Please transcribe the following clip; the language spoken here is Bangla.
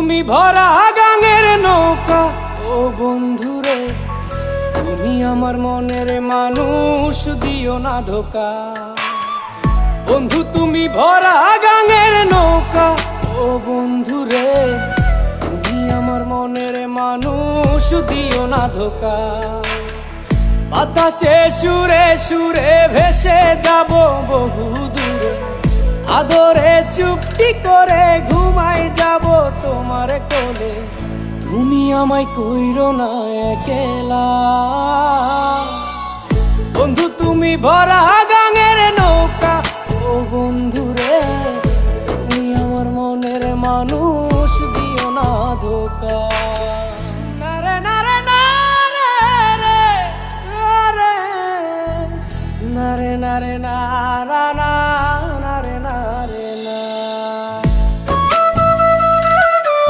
তুমি ভরা গাঙের নৌকা ও বন্ধুরে, তুমি আমার মনের মানুষ, দিও না ধোকা। বন্ধু তুমি ভরা গাঙের নৌকা ও বন্ধুরে, তুমি আমার মনের মানুষ, দিও না ধোকা। বাতাসে সুরে সুরে ভেসে যাব বহু দূরে, আদরে চুপটি করে ঘুমাই যাব তোমার কোলে। তুমি আমায় কইরো না একলা, বন্ধু তুমি ভরা গাঙের নৌকা ও বন্ধুরে, তুমি আমার মনের মানুষ, দিও না ধোকা।